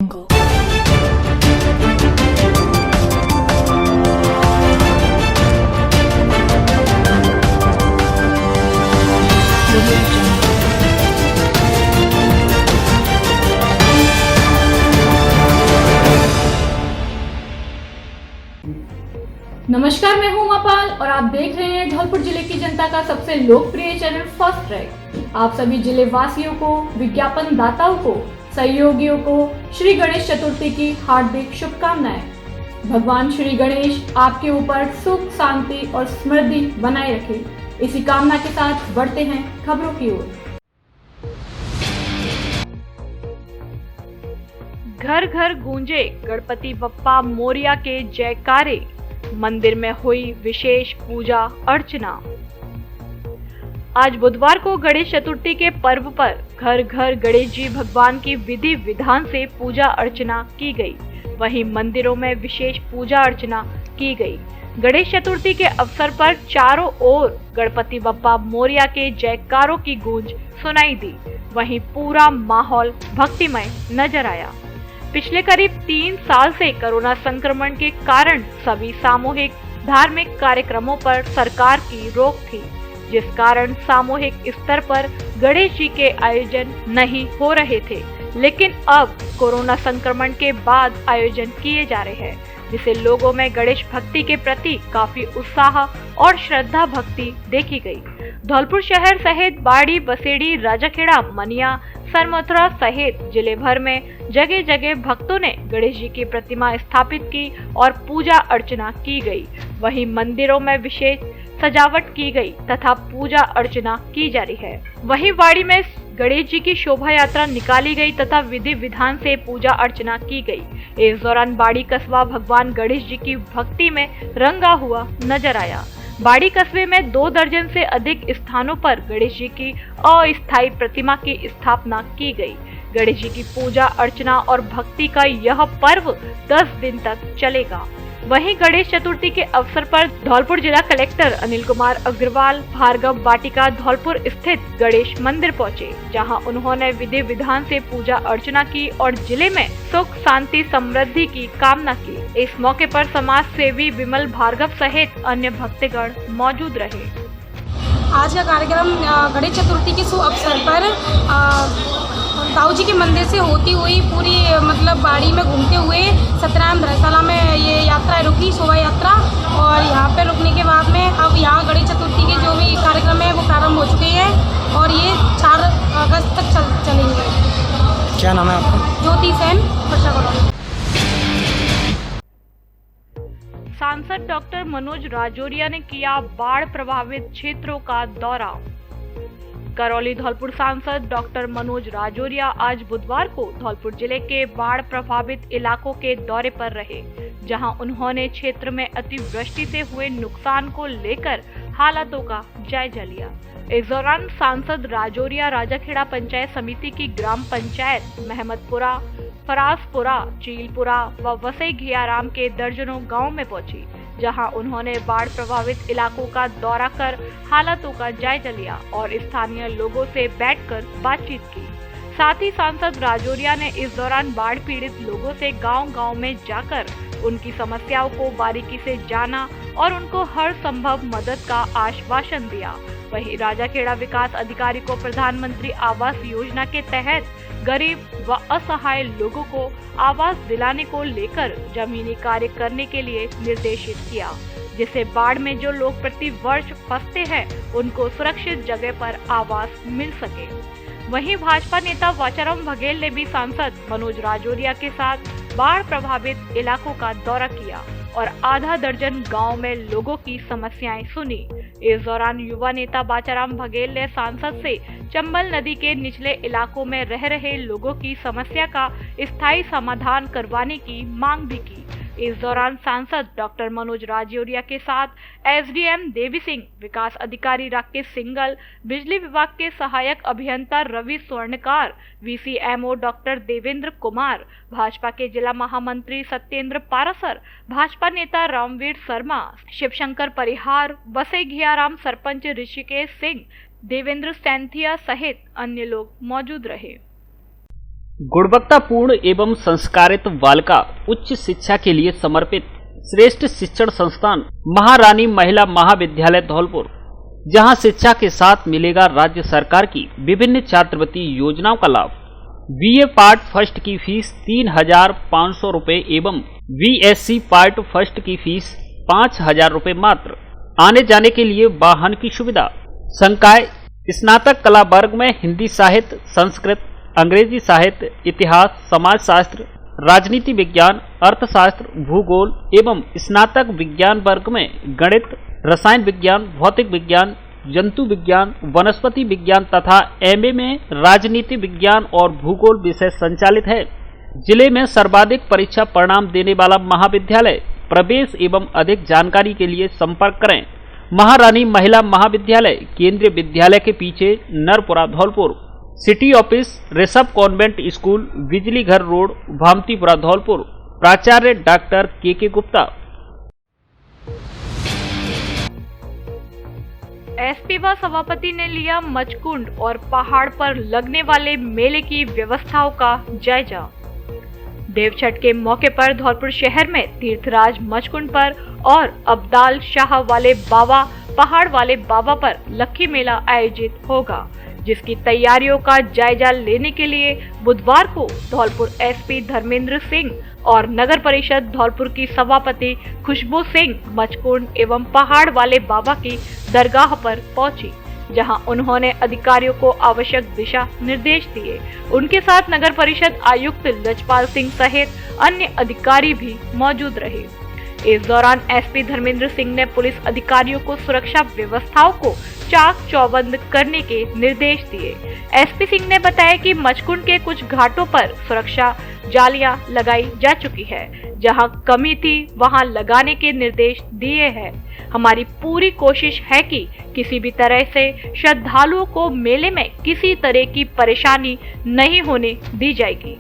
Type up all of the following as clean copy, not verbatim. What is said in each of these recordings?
नमस्कार, मैं हूं उमापाल और आप देख रहे हैं धौलपुर जिले की जनता का सबसे लोकप्रिय चैनल फर्स्ट ट्रैक। आप सभी जिले वासियों को, विज्ञापन दाताओं को, सहयोगियों को श्री गणेश चतुर्थी की हार्दिक शुभकामनाएं। भगवान श्री गणेश आपके ऊपर सुख, शांति और समृद्धि बनाए रखे, इसी कामना के साथ बढ़ते हैं खबरों की ओर। घर घर गूंजे गणपति बप्पा मोरिया के जयकारे, मंदिर में हुई विशेष पूजा अर्चना। आज बुधवार को गणेश चतुर्थी के पर्व पर घर घर गणेश जी भगवान की विधि विधान से पूजा अर्चना की गई। वहीं मंदिरों में विशेष पूजा अर्चना की गई। गणेश चतुर्थी के अवसर पर चारों ओर गणपति बप्पा मोरिया के जयकारों की गूंज सुनाई दी। वहीं पूरा माहौल भक्तिमय नजर आया। पिछले करीब 3 साल से कोरोना संक्रमण के कारण सभी सामूहिक धार्मिक कार्यक्रमों पर सरकार की रोक थी, जिस कारण सामूहिक स्तर पर गणेश जी के आयोजन नहीं हो रहे थे। लेकिन अब कोरोना संक्रमण के बाद आयोजन किए जा रहे हैं, जिससे लोगों में गणेश भक्ति के प्रति काफी उत्साह और श्रद्धा भक्ति देखी गई। धौलपुर शहर सहित बाड़ी, बसेड़ी, राजाखेड़ा, मनिया, सरमथुरा सहित जिले भर में जगह जगह भक्तों ने गणेश जी की प्रतिमा स्थापित की और पूजा अर्चना की गई। वहीं मंदिरों में विशेष सजावट की गई तथा पूजा अर्चना की जा रही है। वहीं बाड़ी में गणेश जी की शोभा यात्रा निकाली गई तथा विधि विधान से पूजा अर्चना की गई। इस दौरान बाड़ी कस्बा भगवान गणेश जी की भक्ति में रंगा हुआ नजर आया। बाड़ी कस्बे में 2 दर्जन से अधिक स्थानों पर गणेश जी की अस्थायी प्रतिमा की स्थापना की गई। गणेश जी की पूजा अर्चना और भक्ति का यह पर्व 10 दिन तक चलेगा। वहीं गणेश चतुर्थी के अवसर पर धौलपुर जिला कलेक्टर अनिल कुमार अग्रवाल भार्गव वाटिका धौलपुर स्थित गणेश मंदिर पहुंचे, जहां उन्होंने विधि विधान से पूजा अर्चना की और जिले में सुख, शांति, समृद्धि की कामना की। इस मौके पर समाज सेवी विमल भार्गव सहित अन्य भक्तगण मौजूद रहे। आज का कार्यक्रम गणेश चतुर्थी के शुभ अवसर पर दाऊ जी के मंदिर से होती हुई पूरी बाड़ी में घूमते हुए सत्यनारायण धर्मशाला में ये यात्रा रुकी, शोभा यात्रा। और यहाँ पे रुकने के बाद में अब यहाँ गणेश चतुर्थी के जो भी कार्यक्रम है वो प्रारंभ हो चुके हैं और ये 4 अगस्त तक चलेंगे। क्या नाम है आपका? ज्योति सेन, वर्षा कॉलोनी। सांसद डॉक्टर मनोज राजौरिया ने किया बाढ़ प्रभावित क्षेत्रों का दौरा। करौली धौलपुर सांसद डॉक्टर मनोज राजौरिया आज बुधवार को धौलपुर जिले के बाढ़ प्रभावित इलाकों के दौरे पर रहे, जहां उन्होंने क्षेत्र में अतिवृष्टि से हुए नुकसान को लेकर हालातों का जायजा लिया। इस दौरान सांसद राजौरिया राजाखेड़ा पंचायत समिति की ग्राम पंचायत महमदपुरा, फरासपुरा, चीलपुरा व वसई घियाराम के दर्जनों गांव में पहुंची, जहां उन्होंने बाढ़ प्रभावित इलाकों का दौरा कर हालातों का जायजा लिया और स्थानीय लोगों से बैठकर बातचीत की। साथ ही सांसद राजौरिया ने इस दौरान बाढ़ पीड़ित लोगों से गांव-गांव में जाकर उनकी समस्याओं को बारीकी से जाना और उनको हर संभव मदद का आश्वासन दिया। वहीं राजाखेड़ा विकास अधिकारी को प्रधानमंत्री आवास योजना के तहत गरीब व असहाय लोगों को आवास दिलाने को लेकर जमीनी कार्य करने के लिए निर्देशित किया, जिससे बाढ़ में जो लोग प्रति वर्ष फंसते हैं उनको सुरक्षित जगह पर आवास मिल सके। वहीं भाजपा नेता वाचाराम बघेल ने भी सांसद मनोज राजौरिया के साथ बाढ़ प्रभावित इलाकों का दौरा किया और आधा दर्जन गांव में लोगों की समस्याएं सुनी। इस दौरान युवा नेता वाचाराम बघेल ने सांसद से चंबल नदी के निचले इलाकों में रह रहे लोगों की समस्या का स्थायी समाधान करवाने की मांग भी की। इस दौरान सांसद डॉक्टर मनोज राजौरिया के साथ एसडीएम देवी सिंह, विकास अधिकारी राकेश सिंगल, बिजली विभाग के सहायक अभियंता रवि स्वर्णकार, वीसीएमओ डॉक्टर देवेंद्र कुमार, भाजपा के जिला महामंत्री सत्येंद्र पारासर, भाजपा नेता रामवीर शर्मा, शिवशंकर परिहार, वसई घियाराम सरपंच ऋषिकेश सिंह, देवेंद्र सैंथिया सहित अन्य लोग मौजूद रहे। गुणवत्तापूर्ण एवं संस्कारित बालिका उच्च शिक्षा के लिए समर्पित श्रेष्ठ शिक्षण संस्थान महारानी महिला महाविद्यालय धौलपुर, जहां शिक्षा के साथ मिलेगा राज्य सरकार की विभिन्न छात्रवृत्ति योजनाओं का लाभ। बीए पार्ट फर्स्ट की फीस 3,500 रुपए एवं बीएससी पार्ट फर्स्ट की फीस 5,000 रुपए मात्र। आने जाने के लिए वाहन की सुविधा। संकाय स्नातक कला वर्ग में हिंदी साहित्य, संस्कृत, अंग्रेजी साहित्य, इतिहास, समाजशास्त्र, राजनीति विज्ञान, अर्थशास्त्र, भूगोल एवं स्नातक विज्ञान वर्ग में गणित, रसायन विज्ञान, भौतिक विज्ञान, जंतु विज्ञान, वनस्पति विज्ञान तथा एमए में राजनीति विज्ञान और भूगोल विषय संचालित है। जिले में सर्वाधिक परीक्षा परिणाम देने वाला महाविद्यालय। प्रवेश एवं अधिक जानकारी के लिए संपर्क करें। महारानी महिला महाविद्यालय, केंद्रीय विद्यालय के पीछे, Narpura, Dholpur. City office, Rishabh convent school, Bijli Ghar road, भामतीपुरा, Dholpur. प्राचार्य डॉक्टर के गुप्ता। एसपी व सभापति ने लिया मचकुंड और पहाड़ पर लगने वाले मेले की व्यवस्थाओं का जायजा। देवछठ के मौके पर धौलपुर शहर में तीर्थराज मचकुंड पर और अब्दाल शाह वाले बाबा पहाड़ वाले बाबा पर लक्खी मेला आयोजित होगा, जिसकी तैयारियों का जायजा लेने के लिए बुधवार को धौलपुर एसपी धर्मेंद्र सिंह और नगर परिषद धौलपुर की सभापति खुशबू सिंह मचकुंड एवं पहाड़ वाले बाबा की दरगाह पर पहुंची, जहां उन्होंने अधिकारियों को आवश्यक दिशा निर्देश दिए। उनके साथ नगर परिषद आयुक्त लजपाल सिंह सहित अन्य अधिकारी भी मौजूद रहे। इस दौरान एसपी धर्मेंद्र सिंह ने पुलिस अधिकारियों को सुरक्षा व्यवस्थाओं को चाक चौबंद करने के निर्देश दिए। एसपी सिंह ने बताया कि मचकुंड के कुछ घाटों पर सुरक्षा जालियां लगाई जा चुकी है, जहां कमी थी वहां लगाने के निर्देश दिए हैं। हमारी पूरी कोशिश है कि किसी भी तरह से श्रद्धालुओं को मेले में किसी तरह की परेशानी नहीं होने दी जाएगी।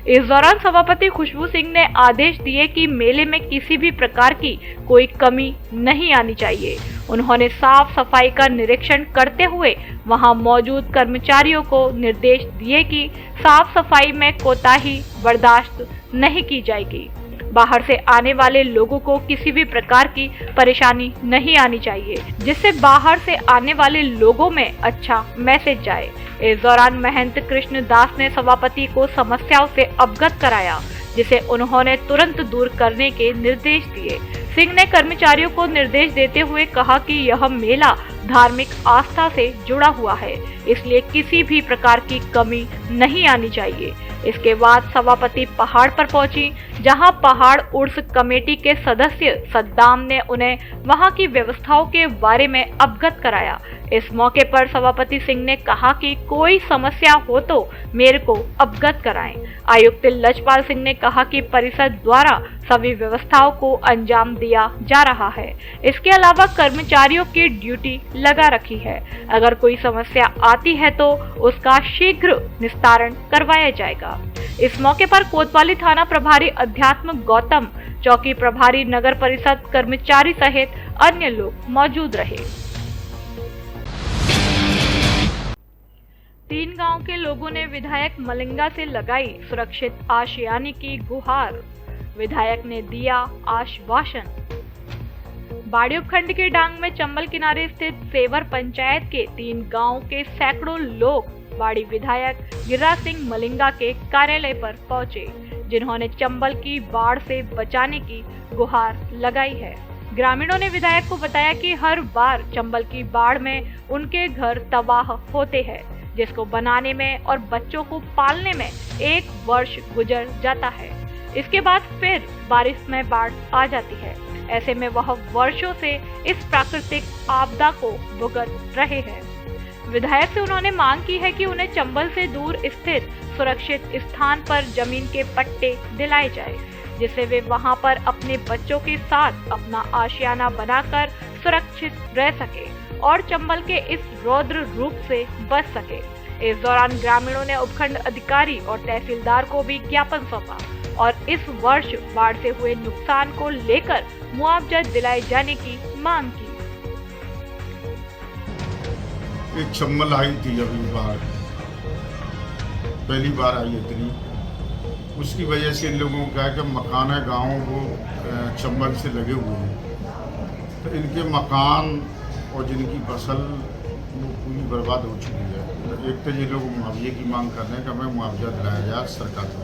इस दौरान सभापति खुशबू सिंह ने आदेश दिए कि मेले में किसी भी प्रकार की कोई कमी नहीं आनी चाहिए। उन्होंने साफ सफाई का निरीक्षण करते हुए वहां मौजूद कर्मचारियों को निर्देश दिए कि साफ सफाई में कोताही बर्दाश्त नहीं की जाएगी। बाहर से आने वाले लोगों को किसी भी प्रकार की परेशानी नहीं आनी चाहिए, जिससे बाहर से आने वाले लोगों में अच्छा मैसेज जाए। इस दौरान महंत कृष्ण दास ने सभापति को समस्याओं से अवगत कराया, जिसे उन्होंने तुरंत दूर करने के निर्देश दिए। सिंह ने कर्मचारियों को निर्देश देते हुए कहा कि यह मेला धार्मिक आस्था से जुड़ा हुआ है, इसलिए किसी भी प्रकार की कमी नहीं आनी चाहिए। इसके बाद सभापति पहाड़ पर पहुंची, जहां पहाड़ उर्स कमेटी के सदस्य सद्दाम ने उन्हें वहां की व्यवस्थाओं के बारे में अवगत कराया। इस मौके पर सभापति सिंह ने कहा कि कोई समस्या हो तो मेरे को अवगत कराएं। आयुक्त लजपाल सिंह ने कहा कि परिषद द्वारा सभी व्यवस्थाओं को अंजाम दिया जा रहा है। इसके अलावा कर्मचारियों की ड्यूटी लगा रखी है। अगर कोई समस्या आती है तो उसका शीघ्र निस्तारण करवाया जाएगा। इस मौके पर कोतवाली थाना प्रभारी अध्यात्म गौतम, चौकी प्रभारी नगर परिषद कर्मचारी सहित अन्य लोग मौजूद रहे। 3 गांव के लोगों ने विधायक मलिंगा से लगाई सुरक्षित आशियाने की गुहार। विधायक ने दिया आश्वासन। बाड़ी उपखंड के डांग में चंबल किनारे स्थित सेवर पंचायत के 3 गांव के सैकड़ों लोग बाड़ी विधायक गिरिराज सिंह मलिंगा के कार्यालय पर पहुंचे, जिन्होंने चंबल की बाढ़ से बचाने की गुहार लगाई है। ग्रामीणों ने विधायक को बताया कि हर बार चंबल की बाढ़ में उनके घर तबाह होते हैं, जिसको बनाने में और बच्चों को पालने में 1 वर्ष गुजर जाता है। इसके बाद फिर बारिश में बाढ़ आ जाती है। ऐसे में वह वर्षों से इस प्राकृतिक आपदा को भुगत रहे हैं। विधायक से उन्होंने मांग की है कि उन्हें चंबल से दूर स्थित सुरक्षित स्थान पर जमीन के पट्टे दिलाए जाए, जिससे वे वहां पर अपने बच्चों के साथ अपना आशियाना बनाकर सुरक्षित रह सके और चंबल के इस रौद्र रूप से बच सके। इस दौरान ग्रामीणों ने उपखंड अधिकारी और तहसीलदार को भी ज्ञापन सौंपा और इस वर्ष बाढ़ से हुए नुकसान को लेकर मुआवजा दिलाए जाने की मांग की। एक चंबल आई थी अभी बाढ़, पहली बार आई इतनी, उसकी वजह से इन लोगों का है कि मकान है गाँव वो चंबल से लगे हुए हैं, तो इनके मकान और जिनकी फसल वो पूरी बर्बाद हो चुकी है। तो एक तो ये लोग मुआवजे की मांग कर रहे हैं कि हमें मुआवजा दिलाया जाए सरकार को।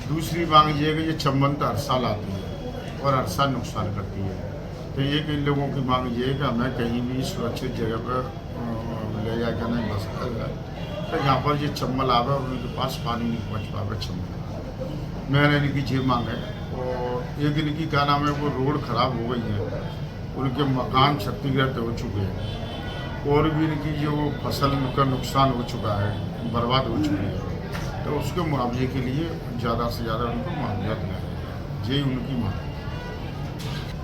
दूसरी मांग ये है कि ये चंबल तो हर साल आती है और हर साल नुकसान करती है, तो ये कि इन लोगों की मांग ये है कि हमें कहीं भी सुरक्षित जगह पर ले जाकर नहीं बसाया जाए, तो यहाँ पर ये चंबल आवे और उनके पास पानी नहीं पहुँच पावे चंबल। मेरा इनकी ये मांग है। और एक इनकी क्या नाम है, वो रोड ख़राब हो गई है, उनके मकान क्षतिग्रस्त हो चुके हैं और भी इनकी जो फसल का नुकसान हो चुका है, बर्बाद हो चुकी है, तो उसके मुआवजे के लिए ज़्यादा से ज़्यादा उनको मुआवजा दिलाया जाए, यही उनकी मांग है।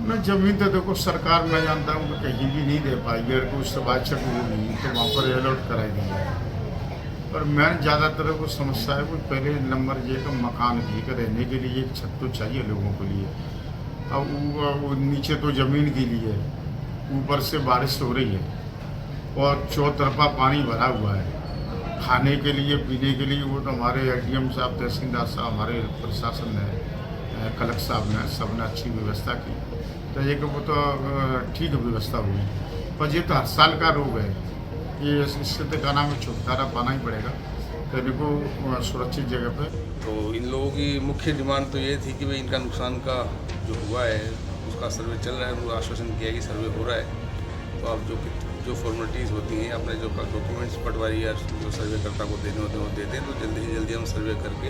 मैं ज़मीन तो देखो सरकार मैं जानता हूँ कि कहीं भी नहीं दे पाएगी, अगर कोई सवाचक होगी तो वहाँ पर अलर्ट कराई दी जाए। पर मैं ज़्यादातर को समस्या है वो पहले नंबर ये का मकान की का रहने के लिए एक छत तो चाहिए लोगों के लिए। अब वो नीचे तो ज़मीन के लिए, ऊपर से बारिश हो रही है और चौतरफा पानी भरा हुआ है। खाने के लिए पीने के लिए वो तो हमारे एडीएम साहब, तहसीलदार साहब, हमारे प्रशासन ने, कलेक्टर साहब ने, सबने अच्छी व्यवस्था की, तो ये कि वो तो ठीक व्यवस्था हुई। पर ये तो हर साल का रोग है, ये इससे तो क्या नाम है छुटकारा पाना ही पड़ेगा, तो इनको सुरक्षित जगह पे। तो इन लोगों की मुख्य डिमांड तो ये थी कि भाई इनका नुकसान का जो हुआ है उसका सर्वे चल रहा है, वो आश्वासन किया कि सर्वे हो रहा है। तो अब जो फॉर्मेलिटीज़ होती हैं अपने जो डॉक्यूमेंट्स पटवारी या जो सर्वेकर्ता को देने होते हैं वो देते हैं, तो जल्दी से जल्दी हम सर्वे करके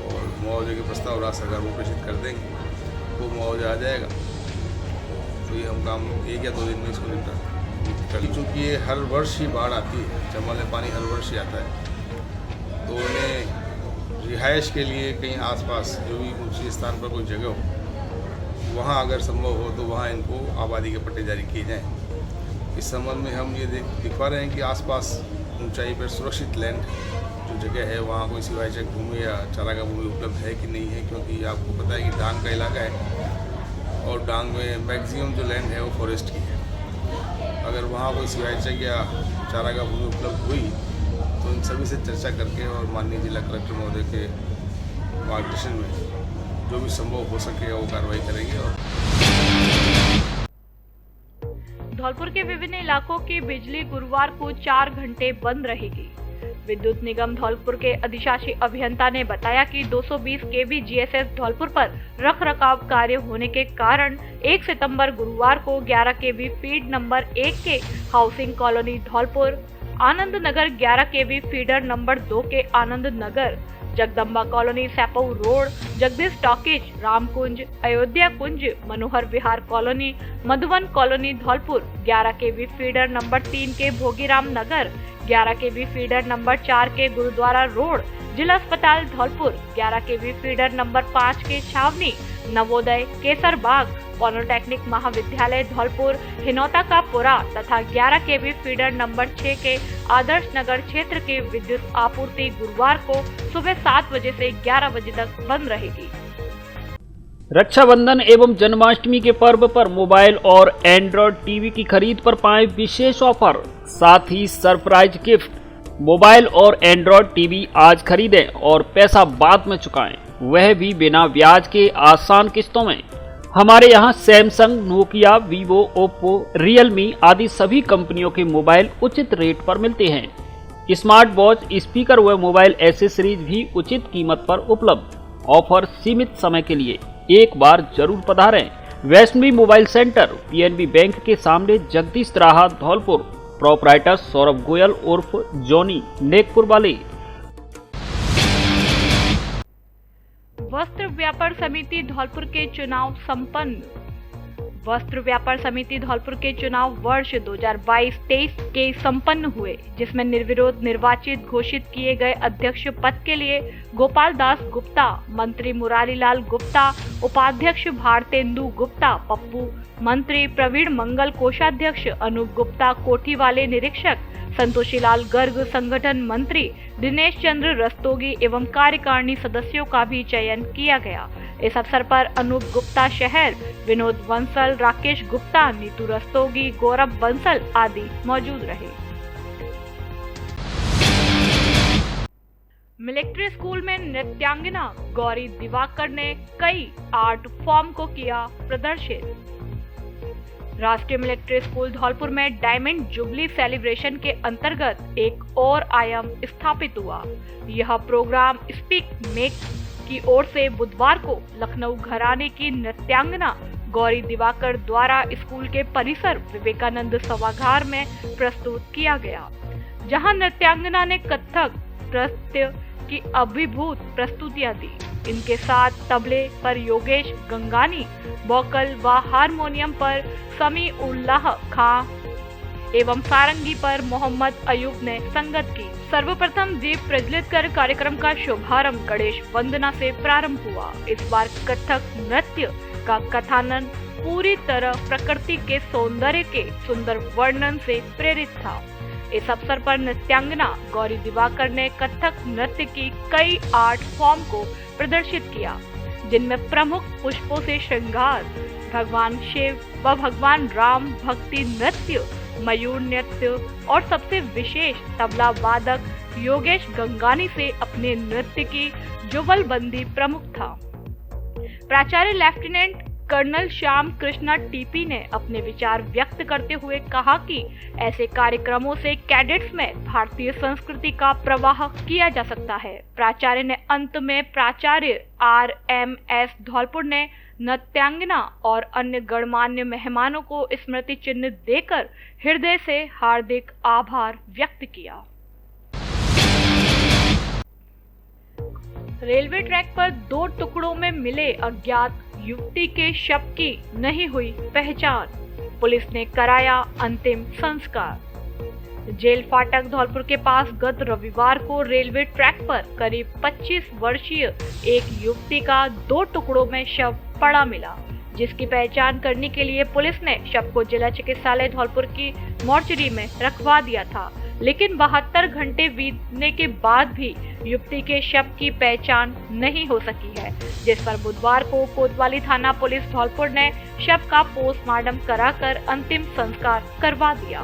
और मुआवजे के प्रस्ताव राज्य सरकार को प्रेषित कर देंगे, वो मुआवजा आ जाएगा। तो ये हम काम 1 या 2 दिन में इसको निपटा करें। चूँकि ये हर वर्ष ही बाढ़ आती है, चंबल में पानी हर वर्ष ही आता है, तो उन्हें रिहाइश के लिए कहीं आसपास जो भी ऊंचे स्थान पर कोई जगह हो, वहाँ अगर संभव हो तो वहाँ इनको आबादी के पट्टे जारी किए जाएँ। इस संबंध में हम ये दिखवा रहे हैं कि आसपास ऊंचाई पर सुरक्षित लैंड जो जगह है वहाँ कोई सिवाचक भूमि या चारागाह भूमि उपलब्ध है कि नहीं है, क्योंकि आपको पता है कि डांग का इलाका है और डांग में मैक्सिमम जो लैंड है वो फॉरेस्ट की है। अगर वहाँ कोई सिवाचक या चारागाह भूमि उपलब्ध हुई तो इन सभी से चर्चा करके और माननीय जिला कलेक्टर महोदय के मार्गदर्शन में जो भी संभव हो सके वो कार्रवाई करेंगे। और धौलपुर के विभिन्न इलाकों की बिजली गुरुवार को 4 घंटे बंद रहेगी। विद्युत निगम धौलपुर के अधिशासी अभियंता ने बताया कि 220 केवी जीएसएस धौलपुर पर रखरखाव कार्य होने के कारण 1 सितंबर गुरुवार को 11 केवी फीड नंबर 1 के housing colony Dholpur, Anand Nagar 11 KV feeder number 2 के Anand Nagar, Jagdamba colony Saipau road, Jagdish talkies, Ramkunj, Ayodhya Kunj, Manohar Vihar colony, Madhuvan colony Dholpur 11 KV feeder number 3 के Bhogiram Nagar, 11 KV feeder number 4 के गुरुद्वारा रोड, जिला अस्पताल धौलपुर 11 केवी फीडर नंबर 5 के छावनी, नवोदय, केसर बाग, पॉलिटेक्निक महाविद्यालय धौलपुर, हिनौता का पुरा तथा 11 केवी फीडर नंबर 6 के आदर्श नगर क्षेत्र की विद्युत आपूर्ति गुरुवार को सुबह 7 बजे से 11 बजे तक बंद रहेगी। रक्षाबंधन एवं जन्माष्टमी के पर्व पर मोबाइल और एंड्रॉयड टीवी की खरीद पर पाएं विशेष ऑफर, साथ ही सरप्राइज गिफ्ट। मोबाइल और एंड्रॉयड टीवी आज खरीदें और पैसा बाद में चुकाएं, वह भी बिना ब्याज के आसान किस्तों में। हमारे यहाँ Samsung, Nokia, Vivo, Oppo, Realme आदि सभी कंपनियों के मोबाइल उचित रेट पर मिलते हैं। स्मार्ट वॉच, स्पीकर व मोबाइल एसेसरीज भी उचित कीमत पर उपलब्ध। ऑफर सीमित समय के लिए, एक बार जरूर पधारें। Vaishnavi mobile center, PNB bank के सामने, जगदीश राहा, धौलपुर। प्रोपराइटर सौरभ गोयल उर्फ जॉनी, नेकपुर वाले। वस्त्र व्यापार समिति धौलपुर के चुनाव संपन्न। वस्त्र व्यापार समिति धौलपुर के चुनाव वर्ष 2022-23 के संपन्न हुए, जिसमें निर्विरोध निर्वाचित घोषित किए गए अध्यक्ष पद के लिए गोपाल दास गुप्ता, मंत्री मुरारीलाल गुप्ता, उपाध्यक्ष भारतेंदु गुप्ता पप्पू, मंत्री प्रवीण मंगल, कोषाध्यक्ष अनूप गुप्ता, कोठी वाले निरीक्षक संतोषीलाल गर्ग, संगठन मंत्री दिनेश चंद्र रस्तोगी एवं कार्यकारिणी सदस्यों का भी चयन किया गया। इस अवसर पर अनूप गुप्ता शहर, विनोद बंसल, राकेश गुप्ता, नीतू रस्तोगी, गौरव बंसल आदि मौजूद रहे। मिलिट्री स्कूल में नृत्यांगना गौरी दिवाकर ने कई आर्ट फॉर्म को किया प्रदर्शित। राष्ट्रीय मिलिट्री स्कूल धौलपुर में डायमंड जुबली सेलिब्रेशन के अंतर्गत एक और आयाम स्थापित हुआ। यह प्रोग्राम स्पीक मेक की ओर से बुधवार को लखनऊ घराने की नृत्यांगना गौरी दिवाकर द्वारा स्कूल के परिसर विवेकानंद सभागार में प्रस्तुत किया गया, जहां नृत्यांगना ने कथक नृत्य की अभिभूत प्रस्तुतियां दी। इनके साथ तबले पर योगेश गंगानी, वोकल व हारमोनियम पर समी उल्लाह खां एवं सारंगी पर मोहम्मद अयूब ने संगत की। सर्वप्रथम दीप प्रज्वलित कर कार्यक्रम का शुभारंभ गणेश वंदना से प्रारंभ हुआ। इस बार कथक नृत्य का कथानन पूरी तरह प्रकृति के सौंदर्य के सुंदर वर्णन से प्रेरित था। इस अवसर पर नृत्यांगना गौरी दिवाकर ने कथक नृत्य की कई आर्ट फॉर्म को प्रदर्शित किया, जिनमें प्रमुख पुष्पों से श्रृंगार, भगवान शिव व भगवान राम भक्ति नृत्य, मयूर नृत्य और सबसे विशेष तबला वादक योगेश गंगानी से अपने नृत्य की जुगलबंदी प्रमुख था। प्राचार्य lieutenant colonel Shyam Krishna TP ने अपने विचार व्यक्त करते हुए कहा कि ऐसे कार्यक्रमों से कैडेट्स में भारतीय संस्कृति का प्रवाह किया जा सकता है। प्राचार्य ने अंत में प्राचार्य RMS धौलपुर ने नृत्यांगना और अन्य गणमान्य मेहमानों को स्मृति चिन्ह देकर हृदय से हार्दिक आभार व्यक्त किया। रेलवे ट्रैक पर 2 टुकड़ों में मिले अज्ञात युवती के शव की नहीं हुई पहचान, पुलिस ने कराया अंतिम संस्कार। जेल फाटक धौलपुर के पास गत रविवार को रेलवे ट्रैक पर करीब 25 वर्षीय एक युवती का 2 टुकड़ों में शव पड़ा मिला, जिसकी पहचान करने के लिए पुलिस ने शव को जिला चिकित्सालय धौलपुर की मोर्चरी में रखवा दिया था, लेकिन 72 घंटे बीतने के बाद भी युवती के शव की पहचान नहीं हो सकी है, जिस पर बुधवार को कोतवाली थाना पुलिस धौलपुर ने शव का पोस्टमार्टम कराकर अंतिम संस्कार करवा दिया।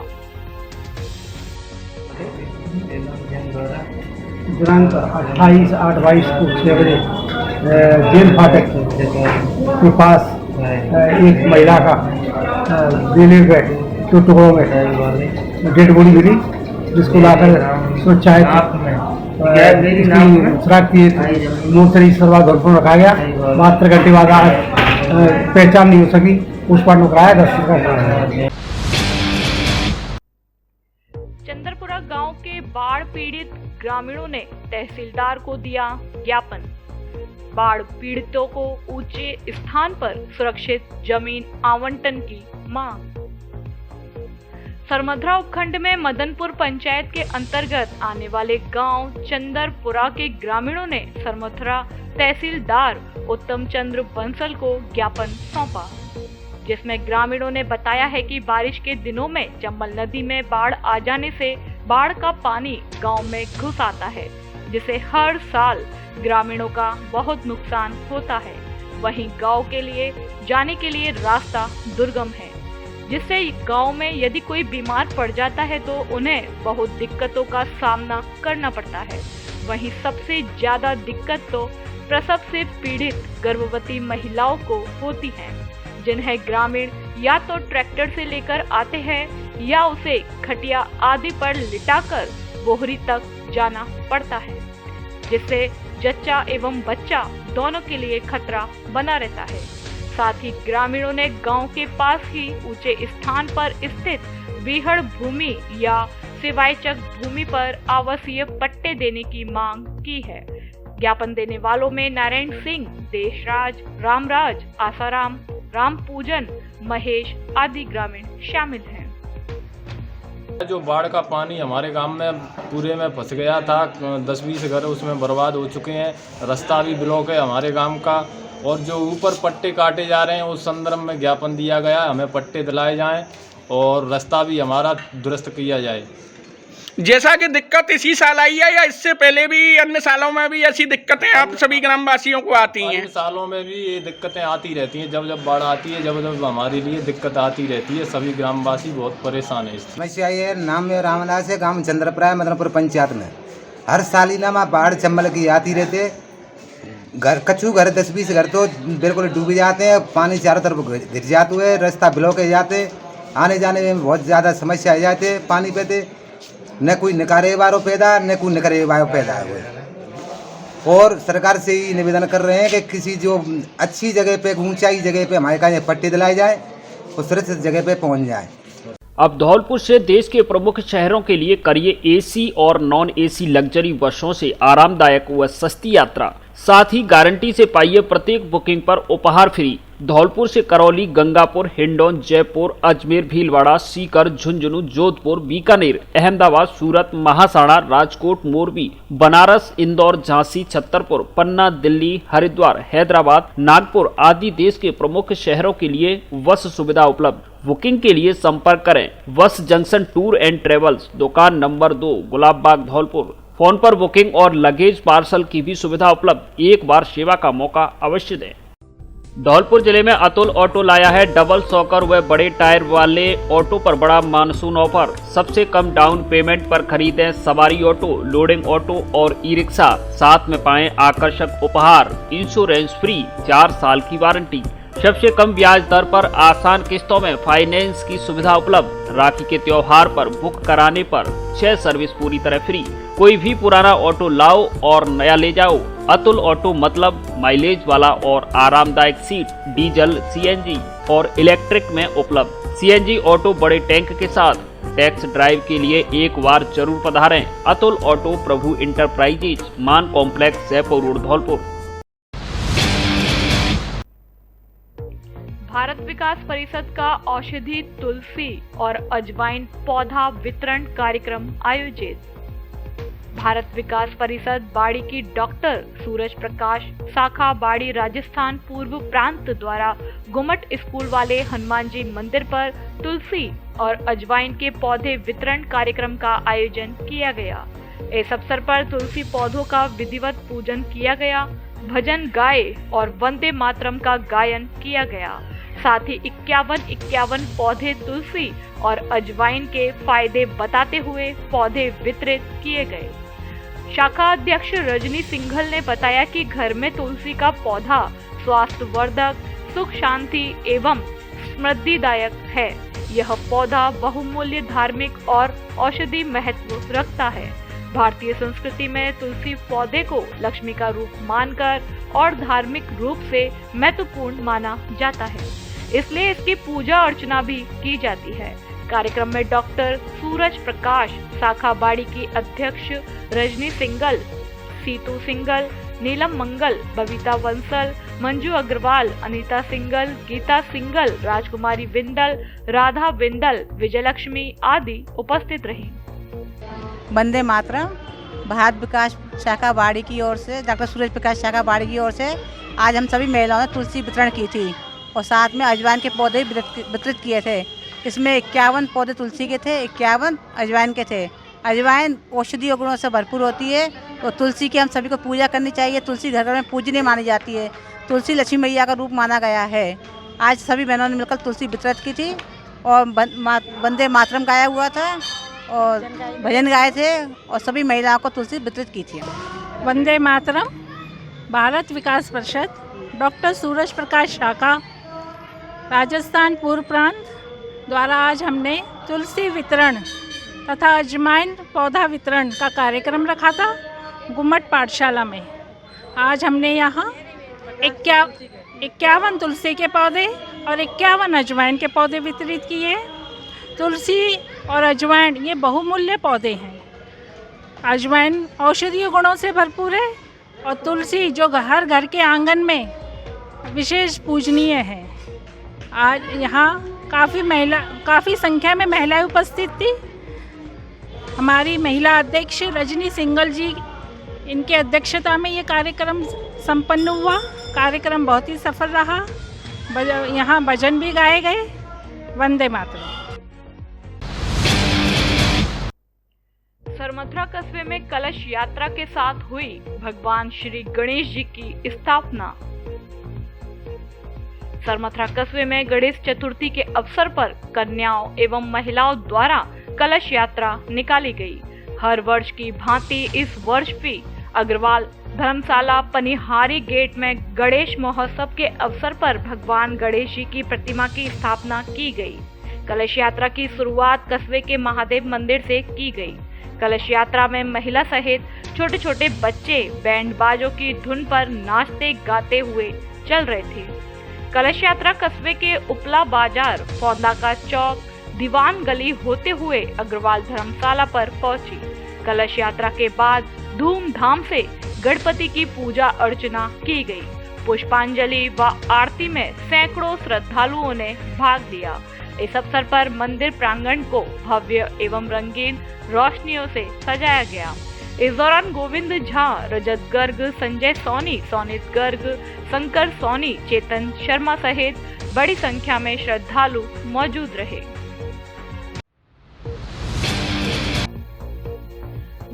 दिनांक 28/8/22 को 6 बजे जेल फाटक के पास एक महिला का रेलवे पे 2 टुकड़ों में डेड बॉडी मिली, जिसको लाकर सुरक्षित सुराग की मोर्चरी सर्वा धौलपुर रखा गया। 72 घंटे बाद पहचान नहीं हो सकी, पोस्टमार्टम कराया 10 चंद्रपुरा गांव के बाढ़ पीड़ित ग्रामीणों ने तहसीलदार को दिया ज्ञापन। बाढ़ पीड़ितों को ऊंचे स्थान पर सुरक्षित जमीन आवंटन की मांग। सरमधरा उपखंड में मदनपुर पंचायत के अंतर्गत आने वाले गांव चंदरपुरा के ग्रामीणों ने सरमधरा तहसीलदार उत्तम चंद्र बंसल को ज्ञापन सौंपा, जिसमें ग्रामीणों ने बताया है कि बारिश के दिनों में चंबल नदी में बाढ़ आ जाने से बाढ़ का पानी गांव में घुस आता है, जिससे हर साल ग्रामीणों का बहुत नुकसान होता है। वहीं गांव के लिए जाने के लिए रास्ता दुर्गम है, जिससे गांव में यदि कोई बीमार पड़ जाता है तो उन्हें बहुत दिक्कतों का सामना करना पड़ता है। वहीं सबसे ज्यादा दिक्कत तो प्रसव से पीड़ित गर्भवती महिलाओं को होती है, जिन्हें ग्रामीण या तो ट्रैक्टर से लेकर आते हैं या उसे खटिया आदि पर लिटाकर बोहरी तक जाना पड़ता है, जिससे जच्चा एवं बच्चा दोनों के लिए खतरा बना रहता है। साथ ही ग्रामीणों ने गांव के पास ही ऊंचे स्थान पर स्थित बीहड़ भूमि या सिवायचक भूमि पर आवासीय पट्टे देने की मांग की है। ज्ञापन देने वालों में नारायण सिंह, देशराज, रामराज, आसाराम, राम पूजन, महेश आदि ग्रामीण शामिल हैं। जो बाढ़ का पानी हमारे गांव में पूरे में फंस गया था, 10-20 घर उसमें बर्बाद हो चुके हैं। रास्ता भी ब्लॉक है हमारे गांव का, और जो ऊपर पट्टे काटे जा रहे हैं उस संदर्भ में ज्ञापन दिया गया, हमें पट्टे दिलाए जाएं और रास्ता भी हमारा दुरुस्त किया जाए। जैसा कि दिक्कत इसी साल आई है या इससे पहले भी अन्य सालों में भी ऐसी दिक्कतें आप सभी ग्रामवासियों को आती हैं? अन्य सालों में भी ये दिक्कतें आती रहती हैं, जब जब बाढ़ आती है, जब जब हमारे लिए दिक्कत आती रहती है। सभी ग्रामवासी बहुत परेशान है इससे। समस्या ये नाम में रामदास है, गाँव चंद्रपुरा है, मदनपुर पंचायत में। हर सालिना बाढ़ चंबल की आती रहते, घर कच्चू घर 10-20 घर तो बिल्कुल डूब जाते हैं, पानी चारों तरफ घिर जाते हुए, रास्ता ब्लॉक हो जाते, आने जाने में बहुत ज़्यादा समस्या आ जाते पानी पे थे, न कोई निकारे वारो पैदा न कोई निकरे वारो पैदा हुए। और सरकार से ही निवेदन कर रहे हैं कि किसी जो अच्छी जगह पे, ऊंचाई जगह पे हमारे का पट्टी दिलाई जाए और सुरक्षित जगह पे पहुंच जाए। अब धौलपुर से देश के प्रमुख शहरों के लिए करिए एसी और नॉन एसी लग्जरी बसों से आरामदायक व सस्ती यात्रा, साथ ही गारंटी से पाइए प्रत्येक बुकिंग पर उपहार फ्री। धौलपुर से करौली, गंगापुर, हिंडौन, जयपुर, अजमेर, भीलवाड़ा, सीकर, झुंझुनू, जोधपुर, बीकानेर, अहमदाबाद, सूरत, महासाड़ा, राजकोट, मोरबी, बनारस, इंदौर, झांसी, छतरपुर, पन्ना, दिल्ली, हरिद्वार, हैदराबाद, नागपुर आदि देश के प्रमुख शहरों के लिए बस सुविधा उपलब्ध। बुकिंग के लिए संपर्क करें बस जंक्शन टूर एंड ट्रेवल्स, दुकान नंबर 2, गुलाब बाग, धौलपुर। फोन पर बुकिंग और लगेज पार्सल की भी सुविधा उपलब्ध। एक बार सेवा का मौका अवश्य दें। धौलपुर जिले में अतुल ऑटो लाया है डबल सॉकर व बड़े टायर वाले ऑटो पर बड़ा मानसून ऑफर। सबसे कम डाउन पेमेंट पर खरीदें सवारी ऑटो, लोडिंग ऑटो और ई रिक्शा। साथ में पाएं आकर्षक उपहार, इंश्योरेंस फ्री, 4 साल की वारंटी, सबसे कम ब्याज दर पर आसान किस्तों में फाइनेंस की सुविधा उपलब्ध। राखी के त्योहार पर बुक कराने पर 6 सर्विस पूरी तरह फ्री। कोई भी पुराना ऑटो लाओ और नया ले जाओ। अतुल ऑटो मतलब माइलेज वाला और आरामदायक सीट, डीजल, सीएनजी और इलेक्ट्रिक में उपलब्ध। सीएनजी ऑटो बड़े टैंक के साथ टैक्स ड्राइव के लिए एक बार जरूर पधारें। अतुल ऑटो, प्रभु इंटरप्राइजेज, मान कॉम्प्लेक्स, जयपुर रोड, धौलपुर। भारत विकास परिषद का औषधि तुलसी और अजवाइन पौधा वितरण कार्यक्रम आयोजित। भारत विकास परिषद बाड़ी की डॉक्टर सूरज प्रकाश शाखा बाड़ी राजस्थान पूर्व प्रांत द्वारा गुमट स्कूल वाले हनुमान जी मंदिर पर तुलसी और अजवाइन के पौधे वितरण कार्यक्रम का आयोजन किया गया। इस अवसर पर तुलसी पौधों का विधिवत पूजन किया गया, भजन गाए और वंदे मातरम का गायन किया गया। साथ ही 51 पौधे तुलसी और अजवाइन के फायदे बताते हुए पौधे वितरित किए गए। शाखा अध्यक्ष रजनी सिंघल ने बताया कि घर में तुलसी का पौधा स्वास्थ्यवर्धक, सुख शांति एवं समृद्धिदायक है। यह पौधा बहुमूल्य धार्मिक और औषधि महत्व रखता है। भारतीय संस्कृति में तुलसी पौधे को लक्ष्मी का रूप मानकर और धार्मिक रूप से महत्वपूर्ण माना जाता है, इसलिए इसकी पूजा अर्चना भी की जाती है। कार्यक्रम में डॉक्टर सूरज प्रकाश शाखा बाड़ी की अध्यक्ष रजनी सिंघल, सीतू सिंघल, नीलम मंगल, बबीता बंसल, मंजू अग्रवाल, अनीता सिंघल, गीता सिंघल, राजकुमारी बिंदल, राधा बिंदल, विजयलक्ष्मी आदि उपस्थित रही। वंदे मातरम। भारत विकास शाखा बाड़ी की ओर से, डॉक्टर सूरज प्रकाश शाखा बाड़ी की ओर से आज हम सभी महिलाओं ने तुलसी वितरण की थी और साथ में अजवाइन के पौधे वितरित किए थे। इसमें 51 पौधे तुलसी के थे, 51 अजवाइन के थे। अजवाइन औषधीय गुणों से भरपूर होती है और तुलसी की हम सभी को पूजा करनी चाहिए। तुलसी घर में पूजनीय मानी जाती है। तुलसी लक्ष्मी मैया का रूप माना गया है। आज सभी बहनों ने मिलकर तुलसी वितरित की थी और वंदे मातरम गाया हुआ था और भजन गाए थे और सभी महिलाओं को तुलसी वितरित की थी। वंदे मातरम। भारत विकास परिषद डॉक्टर सूरज प्रकाश शाखा राजस्थान पूर्व प्रांत द्वारा आज हमने तुलसी वितरण तथा अजवाइन पौधा वितरण का कार्यक्रम रखा था गुम्मट पाठशाला में। आज हमने यहाँ 51 तुलसी के पौधे और 51 अजवाइन के पौधे वितरित किए। तुलसी और अजवाइन ये बहुमूल्य पौधे हैं। अजवाइन औषधीय गुणों से भरपूर है और तुलसी जो हर घर के आंगन में विशेष पूजनीय है। आज यहाँ काफ़ी संख्या में महिलाएं उपस्थित थी। हमारी महिला अध्यक्ष रजनी सिंघल जी, इनके अध्यक्षता में ये कार्यक्रम संपन्न हुआ। कार्यक्रम बहुत ही सफल रहा। यहाँ भजन भी गाए गए। वंदे मातरम। सरमथुरा कस्बे में कलश यात्रा के साथ हुई भगवान श्री गणेश जी की स्थापना। सरमथुरा कस्बे में गणेश चतुर्थी के अवसर पर कन्याओं एवं महिलाओं द्वारा कलश यात्रा निकाली गई। हर वर्ष की भांति इस वर्ष भी अग्रवाल धर्मशाला पनिहारी गेट में गणेश महोत्सव के अवसर पर भगवान गणेश जी की प्रतिमा की स्थापना की गई। कलश यात्रा की शुरुआत कस्बे के महादेव मंदिर से की गई। कलश यात्रा में महिला सहित छोटे छोटे बच्चे बैंड बाजों की धुन पर नाचते गाते हुए चल रहे थे। कलश यात्रा कस्बे के उपला बाजार, फौंदा का चौक, दीवान गली होते हुए अग्रवाल धर्मशाला पर पहुंची। कलश यात्रा के बाद धूमधाम से गणपति की पूजा अर्चना की गई। पुष्पांजलि व आरती में सैकड़ों श्रद्धालुओं ने भाग लिया। इस अवसर पर मंदिर प्रांगण को भव्य एवं रंगीन रोशनियों से सजाया गया। इस दौरान गोविंद झा, रजत गर्ग, संजय सोनी, सोनित गर्ग, शंकर सोनी, चेतन शर्मा सहित बड़ी संख्या में श्रद्धालु मौजूद रहे।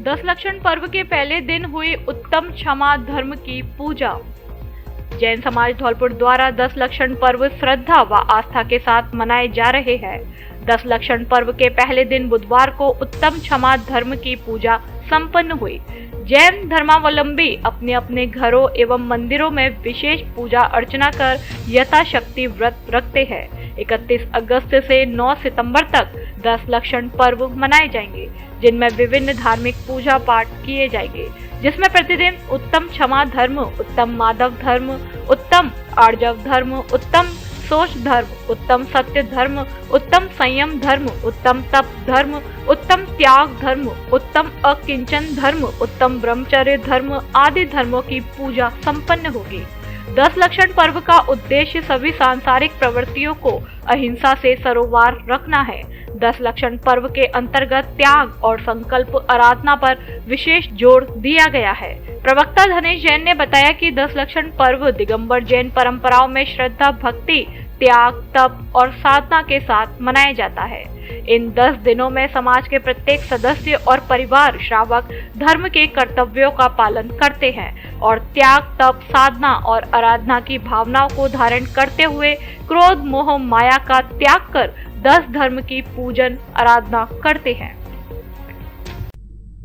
10 लक्षण पर्व के पहले दिन हुई उत्तम क्षमा धर्म की पूजा। जैन समाज धौलपुर द्वारा 10 लक्षण पर्व श्रद्धा व आस्था के साथ मनाए जा रहे हैं। 10 लक्षण पर्व के पहले दिन बुधवार को उत्तम क्षमा धर्म की पूजा संपन्न हुई। जैन धर्मावलंबी अपने अपने घरों एवं मंदिरों में विशेष पूजा अर्चना कर यथाशक्ति व्रत रखते हैं। 31 अगस्त से 9 सितंबर तक 10 लक्षण पर्व मनाए जाएंगे, जिनमें विभिन्न धार्मिक पूजा पाठ किए जाएंगे, जिसमें प्रतिदिन उत्तम क्षमा धर्म, उत्तम माधव धर्म, उत्तम आर्जव धर्म, उत्तम सोच धर्म, उत्तम सत्य धर्म, उत्तम संयम धर्म, उत्तम तप धर्म, उत्तम त्याग धर्म, उत्तम अकिंचन धर्म, उत्तम ब्रह्मचर्य धर्म आदि धर्मों की पूजा संपन्न होगी। 10 लक्षण पर्व का उद्देश्य सभी सांसारिक प्रवृत्तियों को अहिंसा से सरोकार रखना है। 10 लक्षण पर्व के अंतर्गत त्याग और संकल्प आराधना पर विशेष जोर दिया गया है। प्रवक्ता धनेश जैन ने बताया कि 10 लक्षण पर्व दिगंबर जैन परंपराओं में श्रद्धा, भक्ति, त्याग, तप और साधना के साथ मनाया जाता है। इन 10 दिनों में समाज के प्रत्येक सदस्य और परिवार श्रावक धर्म के कर्तव्यों का पालन करते हैं और त्याग, तप, साधना और आराधना की भावनाओं को धारण करते हुए क्रोध, मोह, माया का त्याग कर 10 धर्म की पूजन आराधना करते हैं।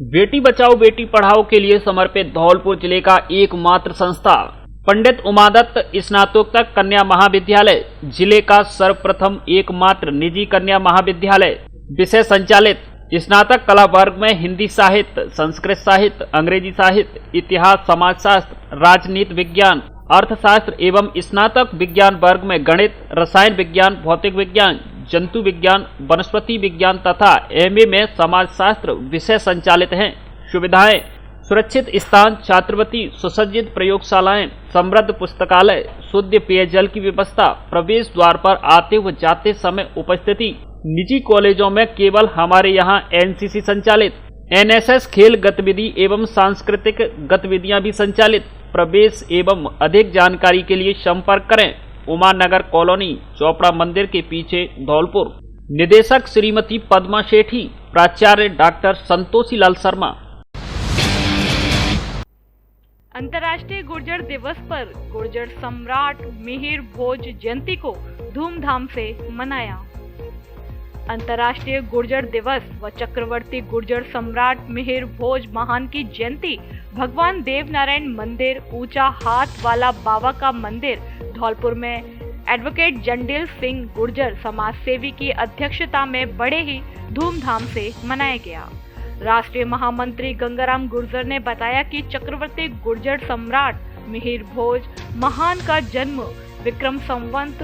बेटी बचाओ बेटी पढ़ाओ के लिए समर्पित धौलपुर जिले का एकमात्र संस्था पंडित उमादत्त स्नातकोत्तर कन्या महाविद्यालय, जिले का सर्वप्रथम एकमात्र निजी कन्या महाविद्यालय, विषय संचालित स्नातक कला वर्ग में हिंदी साहित्य, संस्कृत साहित्य, अंग्रेजी साहित्य, इतिहास, समाजशास्त्र, राजनीति विज्ञान, अर्थशास्त्र एवं स्नातक विज्ञान वर्ग में गणित, रसायन विज्ञान, भौतिक विज्ञान, जंतु विज्ञान, वनस्पति विज्ञान तथा एमए में समाजशास्त्र विषय संचालित हैं। सुविधाएं: सुरक्षित स्थान, छात्रवृत्ति, सुसज्जित प्रयोगशालाएं, समृद्ध पुस्तकालय, शुद्ध पेयजल की व्यवस्था, प्रवेश द्वार पर आते व जाते समय उपस्थिति। निजी कॉलेजों में केवल हमारे यहाँ एनसीसी संचालित, एनएसएस खेल गतिविधि एवं सांस्कृतिक गतिविधियां भी संचालित। प्रवेश एवं अधिक जानकारी के लिए संपर्क करें उमा नगर कॉलोनी, चोपड़ा मंदिर के पीछे, धौलपुर। निदेशक श्रीमती पद्मा सेठी, प्राचार्य डॉक्टर संतोषी लाल शर्मा। अंतर्राष्ट्रीय गुर्जर दिवस पर गुर्जर सम्राट मिहिर भोज जयंती को धूमधाम से मनाया। अंतर्राष्ट्रीय गुर्जर दिवस व चक्रवर्ती गुर्जर सम्राट मिहिर भोज महान की जयंती भगवान देव नारायण मंदिर, ऊंचा हाथ वाला बाबा का मंदिर, धौलपुर में एडवोकेट जंडेल सिंह गुर्जर समाज सेवी की अध्यक्षता में बड़े ही धूमधाम से मनाया गया। राष्ट्रीय महामंत्री गंगाराम गुर्जर ने बताया कि चक्रवर्ती गुर्जर सम्राट मिहिर भोज महान का जन्म विक्रम संवत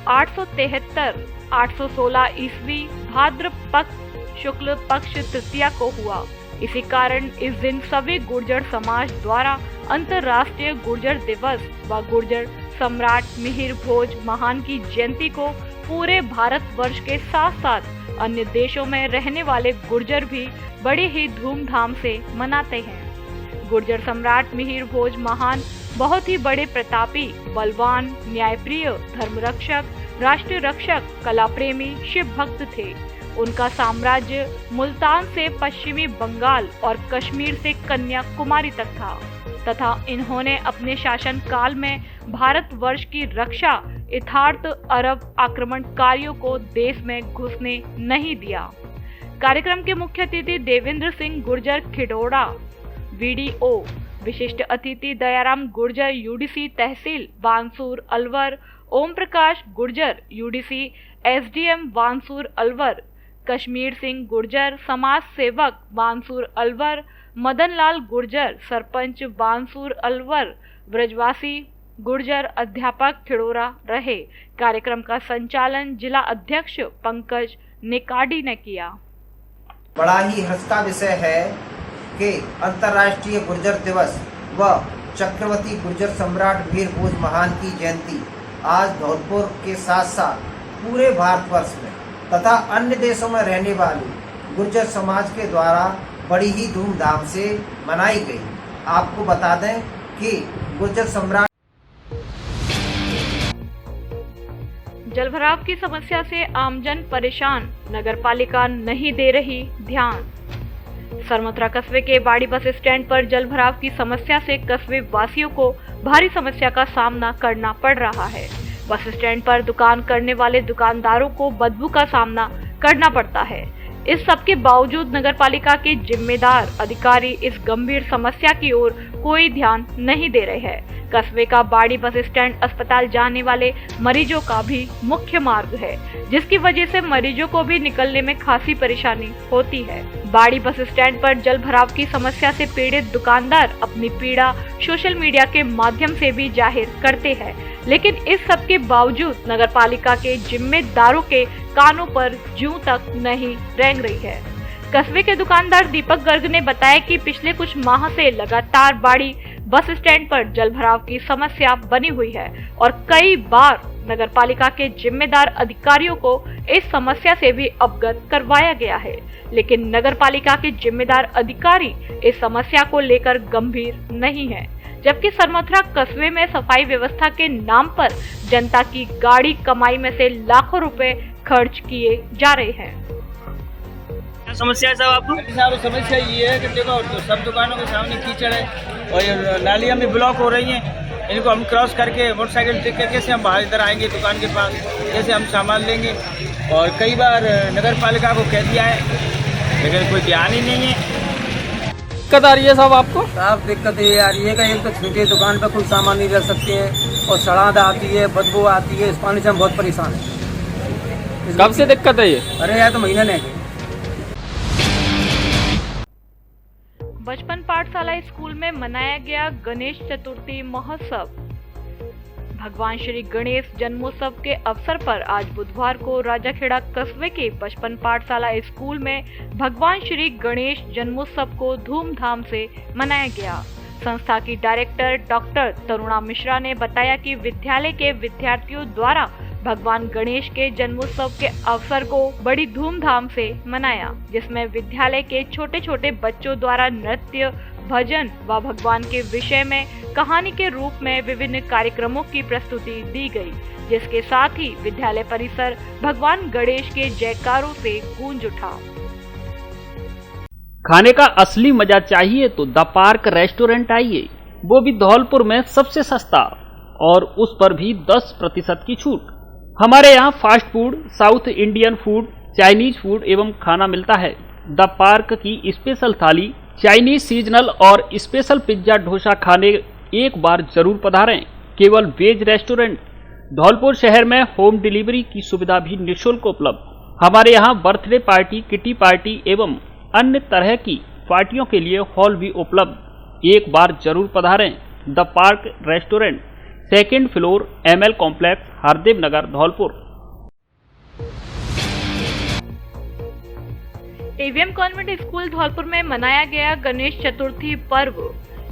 816 ईस्वी भाद्र पक्ष शुक्ल पक्ष तृतीया को हुआ। इसी कारण इस दिन सभी गुर्जर समाज द्वारा अंतर्राष्ट्रीय गुर्जर दिवस व गुर्जर सम्राट मिहिर भोज महान की जयंती को पूरे भारतवर्ष के साथ साथ अन्य देशों में रहने वाले गुर्जर भी बड़े ही धूमधाम से मनाते हैं। गुर्जर सम्राट मिहिर भोज महान बहुत ही बड़े प्रतापी, बलवान, न्यायप्रिय, धर्मरक्षक, राष्ट्र रक्षक, कला प्रेमी, शिव भक्त थे। उनका साम्राज्य मुल्तान से पश्चिमी बंगाल और कश्मीर से कन्याकुमारी तक था तथा इन्होंने अपने शासन काल में भारतवर्ष की रक्षा यथार्थ अरब आक्रमणकारियों को देश में घुसने नहीं दिया। कार्यक्रम के मुख्य अतिथि देवेंद्र सिंह गुर्जर खिडोड़ा वीडीओ, विशिष्ट अतिथि दयाराम गुर्जर यूडीसी तहसील बानसूर अलवर, ओम प्रकाश गुर्जर यूडीसी एसडीएम बानसूर अलवर, कश्मीर सिंह गुर्जर समाज सेवक बानसूर अलवर, मदन लाल गुर्जर सरपंच बानसूर अलवर, ब्रजवासी गुर्जर अध्यापक खिड़ोरा रहे। कार्यक्रम का संचालन जिला अध्यक्ष पंकज निकाडी ने किया। बड़ा ही हर्ष का विषय है कि अंतर्राष्ट्रीय गुर्जर दिवस व चक्रवर्ती गुर्जर सम्राट वीर भोज महान की जयंती आज धौलपुर के साथ साथ पूरे भारतवर्ष में तथा अन्य देशों में रहने वाले गुर्जर समाज के द्वारा बड़ी ही धूमधाम से मनाई गई। आपको बता दें कि गुर्जर सम्राट जलभराव की समस्या से आमजन परेशान, नगरपालिका नहीं दे रही ध्यान। सरमथुरा कस्बे के बाड़ी बस स्टैंड पर जलभराव की समस्या से कस्बे वासियों को भारी समस्या का सामना करना पड़ रहा है। बस स्टैंड पर दुकान करने वाले दुकानदारों को बदबू का सामना करना पड़ता है। इस सब के बावजूद नगरपालिका के जिम्मेदार अधिकारी इस गंभीर समस्या की ओर कोई ध्यान नहीं दे रहे हैं। कस्बे का बाड़ी बस स्टैंड अस्पताल जाने वाले मरीजों का भी मुख्य मार्ग है, जिसकी वजह से मरीजों को भी निकलने में खासी परेशानी होती है। बाड़ी बस स्टैंड पर जल भराव की समस्या से पीड़ित दुकानदार अपनी पीड़ा सोशल मीडिया के माध्यम से भी जाहिर करते हैं, लेकिन इस सब के बावजूद नगरपालिका के जिम्मेदारों के कानों पर जूं तक नहीं रेंग रही है। कस्बे के दुकानदार दीपक गर्ग ने बताया कि पिछले कुछ माह से लगातार बाड़ी बस स्टैंड पर जलभराव की समस्या बनी हुई है और कई बार नगरपालिका के जिम्मेदार अधिकारियों को इस समस्या से भी अवगत करवाया गया है, लेकिन नगरपालिका के जिम्मेदार अधिकारी इस समस्या को लेकर गंभीर नहीं है। जबकि सरमथुरा कस्बे में सफाई व्यवस्था के नाम पर जनता की गाड़ी कमाई में से लाखों रुपए खर्च किए जा रहे हैं। समस्या है साहब आपको? साहब समस्या ये है कि देखो तो सब दुकानों के सामने कीचड़ है और ये नालियाँ भी ब्लॉक हो रही हैं। इनको हम क्रॉस करके मोटरसाइकिल टिक करके कैसे हम बाहर इधर आएंगे दुकान के पास, कैसे हम सामान लेंगे। और कई बार नगर पालिका को कह दिया है लेकिन कोई ध्यान ही नहीं है। दिक्कत आ रही है साहब आपको? साहब दिक्कत ये आ रही है कि एक तो छोटी दुकान पर कोई सामान नहीं रख सकते हैं और सड़ाद आती है, बदबू आती है, इस पानी से हम बहुत परेशान हैं। कब से दिक्कत है ये? अरे यार तो महीना नहीं। बचपन पाठशाला स्कूल में मनाया गया गणेश चतुर्थी महोत्सव। भगवान श्री गणेश जन्मोत्सव के अवसर पर आज बुधवार को राजाखेड़ा कस्बे के बचपन पाठशाला स्कूल में भगवान श्री गणेश जन्मोत्सव को धूमधाम से मनाया गया। संस्था की डायरेक्टर डॉक्टर तरुणा मिश्रा ने बताया कि विद्यालय के विद्यार्थियों द्वारा भगवान गणेश के जन्मोत्सव के अवसर को बड़ी धूमधाम से मनाया, जिसमें विद्यालय के छोटे छोटे बच्चों द्वारा नृत्य, भजन व भगवान के विषय में कहानी के रूप में विभिन्न कार्यक्रमों की प्रस्तुति दी गई, जिसके साथ ही विद्यालय परिसर भगवान गणेश के जयकारों से गूंज उठा। खाने का असली मजा चाहिए तो द पार्क रेस्टोरेंट आइए, वो भी धौलपुर में सबसे सस्ता और उस पर भी 10% की छूट। हमारे यहाँ fast food, south Indian food, Chinese food एवं खाना मिलता है। द पार्क की स्पेशल थाली, चाइनीज सीजनल और स्पेशल पिज्जा डोसा खाने एक बार जरूर पधारें। केवल वेज रेस्टोरेंट। धौलपुर शहर में होम डिलीवरी की सुविधा भी निःशुल्क उपलब्ध। हमारे यहाँ बर्थडे पार्टी, किटी पार्टी एवं अन्य तरह की पार्टियों के लिए हॉल भी उपलब्ध। एक बार जरूर पधारें। The park restaurant, 2nd floor, ML complex, Hardev Nagar, Dholpur. AVM convent school Dholpur में मनाया गया गणेश चतुर्थी पर्व।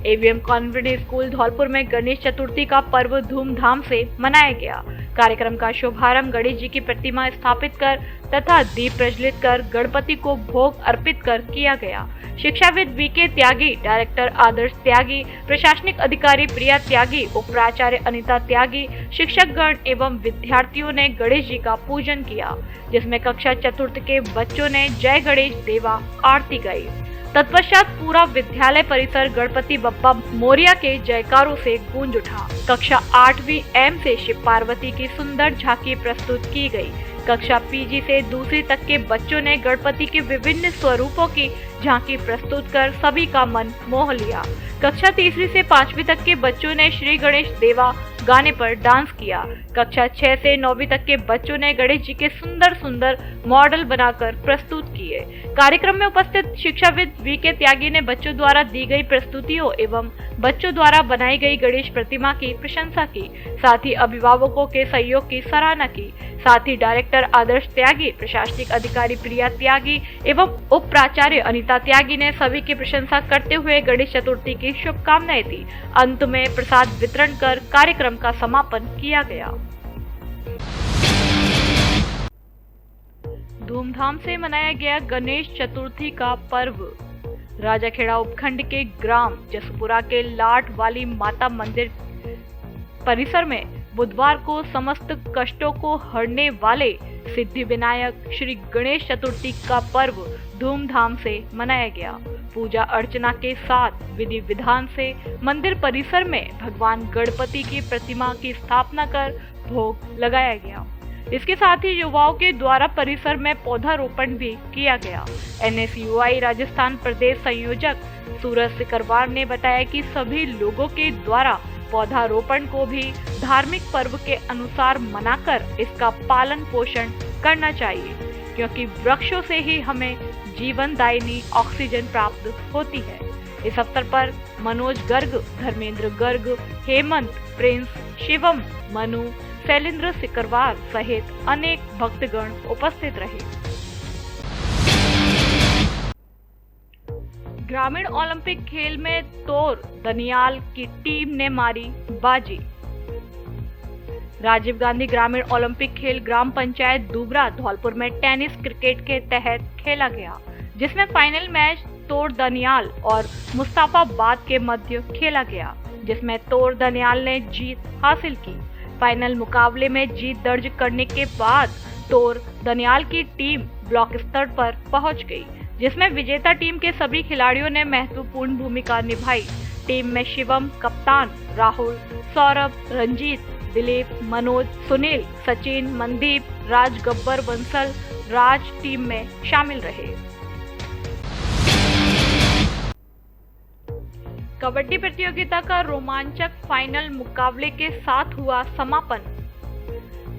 AVM कॉन्वेंट स्कूल धौलपुर में गणेश चतुर्थी का पर्व धूमधाम से मनाया गया। कार्यक्रम का शुभारंभ गणेश जी की प्रतिमा स्थापित कर तथा दीप प्रज्वलित कर गणपति को भोग अर्पित कर किया गया। शिक्षाविद VK त्यागी, डायरेक्टर आदर्श त्यागी, प्रशासनिक अधिकारी प्रिया त्यागी, उप प्राचार्य अनिता त्यागी, शिक्षकगण एवं विद्यार्थियों ने गणेश जी का पूजन किया, जिसमें कक्षा चतुर्थ के बच्चों ने जय गणेश देवा आरती गाई। तत्पश्चात पूरा विद्यालय परिसर गणपति बप्पा मोरिया के जयकारों से गूंज उठा। कक्षा 8वीं M से शिव पार्वती की सुंदर झांकी प्रस्तुत की गई, कक्षा पीजी से दूसरी तक के बच्चों ने गणपति के विभिन्न स्वरूपों की झांकी प्रस्तुत कर सभी का मन मोह लिया। कक्षा तीसरी से 5वीं तक के बच्चों ने श्री गणेश देवा गाने पर डांस किया। कक्षा 6 से 9वीं तक के बच्चों ने गणेश जी के सुंदर सुंदर मॉडल बनाकर प्रस्तुत किए। कार्यक्रम में उपस्थित शिक्षाविद वीके त्यागी ने बच्चों द्वारा दी गई प्रस्तुतियों एवं बच्चों द्वारा बनाई गई गणेश प्रतिमा की प्रशंसा की, साथ ही अभिभावकों के सहयोग की सराहना की। साथ ही डायरेक्टर आदर्श त्यागी, प्रशासनिक अधिकारी प्रिया त्यागी एवं उप प्राचार्य अनीता त्यागी ने सभी की प्रशंसा करते हुए गणेश चतुर्थी की शुभकामनाएं दी। अंत में प्रसाद वितरण कर कार्यक्रम का समापन किया गया। धूमधाम से मनाया गया गणेश चतुर्थी का पर्व। राजाखेड़ा उपखंड के ग्राम जसपुरा के लाट वाली माता मंदिर परिसर में बुधवार को समस्त कष्टों को हरने वाले सिद्धि विनायक श्री गणेश चतुर्थी का पर्व धूमधाम से मनाया गया। पूजा अर्चना के साथ विधि विधान से मंदिर परिसर में भगवान गणपति की प्रतिमा की स्थापना कर भोग लगाया गया। इसके साथ ही युवाओं के द्वारा परिसर में पौधारोपण भी किया गया। NSUI राजस्थान प्रदेश संयोजक सूरज सिकरवार ने बताया कि सभी लोगों के द्वारा पौधारोपण को भी धार्मिक पर्व के अनुसार मनाकर इसका पालन पोषण करना चाहिए, क्योंकि वृक्षों से ही हमें जीवनदायिनी ऑक्सीजन प्राप्त होती है। इस अवसर पर मनोज गर्ग, धर्मेंद्र गर्ग, हेमंत, प्रिंस, शिवम, मनु, शैलेंद्र सिकरवार सहित अनेक भक्तगण उपस्थित रहे। ग्रामीण ओलंपिक खेल में तोर दनियाल की टीम ने मारी बाजी। राजीव गांधी ग्रामीण ओलंपिक खेल ग्राम पंचायत दूबरा धौलपुर में टेनिस क्रिकेट के तहत खेला गया, जिसमें फाइनल मैच तोर दनियाल और मुस्ताफाबाद के मध्य खेला गया, जिसमें तोर दनियाल ने जीत हासिल की। फाइनल मुकाबले में जीत दर्ज करने के बाद तोर दनियाल की टीम ब्लॉक स्तर पर पहुंच गई, जिसमें विजेता टीम के सभी खिलाड़ियों ने महत्वपूर्ण भूमिका निभाई। टीम में शिवम कप्तान, राहुल, सौरभ, रंजीत, दिलीप, मनोज, सुनील, सचिन, मनदीप, राज, गब्बर, बंसल, राज टीम में शामिल रहे। कबड्डी प्रतियोगिता का रोमांचक फाइनल मुकाबले के साथ हुआ समापन।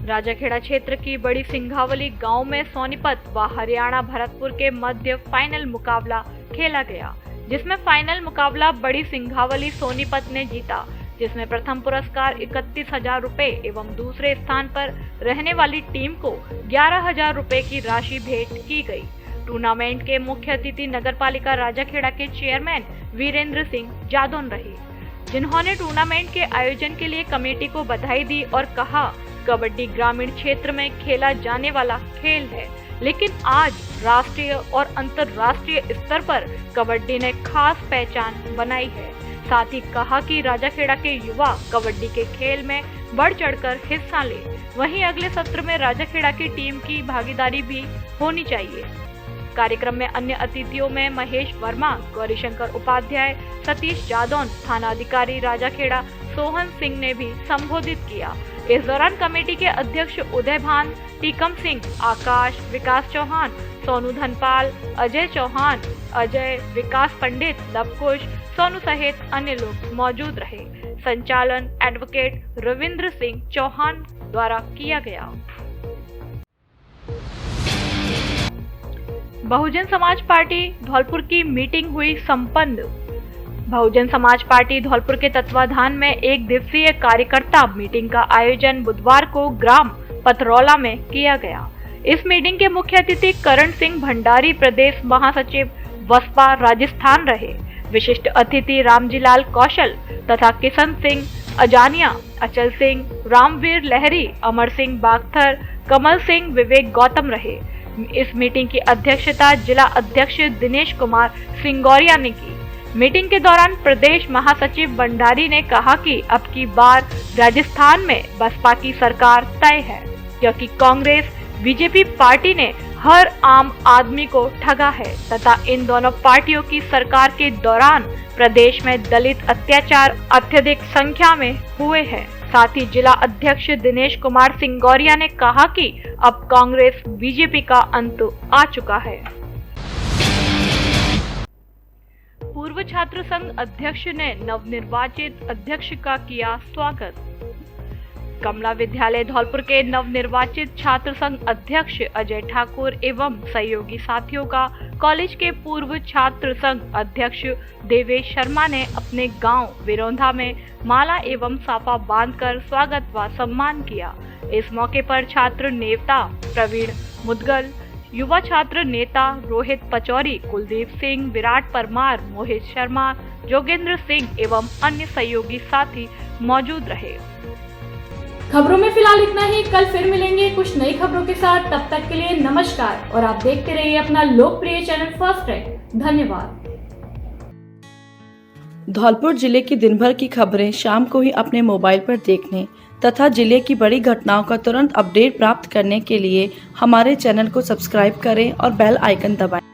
राजाखेड़ा क्षेत्र की बड़ी सिंघावली गांव में सोनीपत व हरियाणा भरतपुर के मध्य फाइनल मुकाबला खेला गया, जिसमें फाइनल मुकाबला बड़ी सिंघावली सोनीपत ने जीता, जिसमें प्रथम पुरस्कार 31,000 रुपए एवं दूसरे स्थान पर रहने वाली टीम को 11,000 रुपए की राशि भेंट की गई। टूर्नामेंट के मुख्य अतिथि नगरपालिका राजाखेड़ा के चेयरमैन वीरेंद्र सिंह जादौन रहे, जिन्होंने टूर्नामेंट के आयोजन के लिए कमेटी को बधाई दी और कहा, कबड्डी ग्रामीण क्षेत्र में खेला जाने वाला खेल है, लेकिन आज राष्ट्रीय और अंतर्राष्ट्रीय स्तर पर कबड्डी ने खास पहचान बनाई है। साथ ही कहा कि राजाखेड़ा के युवा कबड्डी के खेल में बढ़ चढ़कर हिस्सा ले। वहीं अगले सत्र में राजाखेड़ा की टीम की भागीदारी भी होनी चाहिए। कार्यक्रम में अन्य अतिथियों में महेश वर्मा, गौरीशंकर उपाध्याय, सतीश जादौन, थाना अधिकारी राजाखेड़ा सोहन सिंह ने भी संबोधित किया। इस दौरान कमेटी के अध्यक्ष उदय भान, टीकम सिंह, आकाश, विकास चौहान, सोनू धनपाल, अजय चौहान, अजय, विकास पंडित, लवकुश, सोनू सहित अन्य लोग मौजूद रहे। संचालन एडवोकेट रविंद्र सिंह चौहान द्वारा किया गया। बहुजन समाज पार्टी धौलपुर की मीटिंग हुई संपन्न। बहुजन समाज पार्टी धौलपुर के तत्वाधान में एक दिवसीय कार्यकर्ता मीटिंग का आयोजन बुधवार को ग्राम पथरौला में किया गया। इस मीटिंग के मुख्य अतिथि करण सिंह भंडारी, प्रदेश महासचिव बसपा राजस्थान रहे। विशिष्ट अतिथि रामजीलाल कौशल तथा किशन सिंह अजानिया, अचल सिंह, रामवीर लहरी, अमर सिंह बागथर, कमल सिंह, विवेक गौतम रहे। इस मीटिंग की अध्यक्षता जिला अध्यक्ष दिनेश कुमार सिंगौरिया ने की। मीटिंग के दौरान प्रदेश महासचिव भंडारी ने कहा कि अब की बार राजस्थान में बसपा की सरकार तय है, क्योंकि कांग्रेस बीजेपी पार्टी ने हर आम आदमी को ठगा है तथा इन दोनों पार्टियों की सरकार के दौरान प्रदेश में दलित अत्याचार अत्यधिक संख्या में हुए हैं। साथ ही जिला अध्यक्ष दिनेश कुमार सिंगौरिया ने कहा कि अब कांग्रेस बीजेपी का अंत आ चुका है। पूर्व छात्र संघ अध्यक्ष ने नवनिर्वाचित अध्यक्ष का किया स्वागत। कमला विद्यालय धौलपुर के नवनिर्वाचित छात्र संघ अध्यक्ष अजय ठाकुर एवं सहयोगी साथियों का कॉलेज के पूर्व छात्र संघ अध्यक्ष देवेश शर्मा ने अपने गांव विरोंधा में माला एवं साफा बांधकर स्वागत व सम्मान किया। इस मौके पर छात्र नेता प्रवीण मुदगल, युवा छात्र नेता रोहित पचौरी, कुलदीप सिंह, विराट परमार, मोहित शर्मा, जोगेंद्र सिंह एवं अन्य सहयोगी साथी मौजूद रहे। खबरों में फिलहाल इतना ही। कल फिर मिलेंगे कुछ नई खबरों के साथ। तब तक के लिए नमस्कार और आप देखते रहिए अपना लोकप्रिय चैनल फर्स्ट ट्रैक। धन्यवाद। धौलपुर जिले की दिन भर की खबरें शाम को ही अपने मोबाइल पर देखने तथा जिले की बड़ी घटनाओं का तुरंत अपडेट प्राप्त करने के लिए हमारे चैनल को सब्सक्राइब करें और बेल आइकन दबाएं।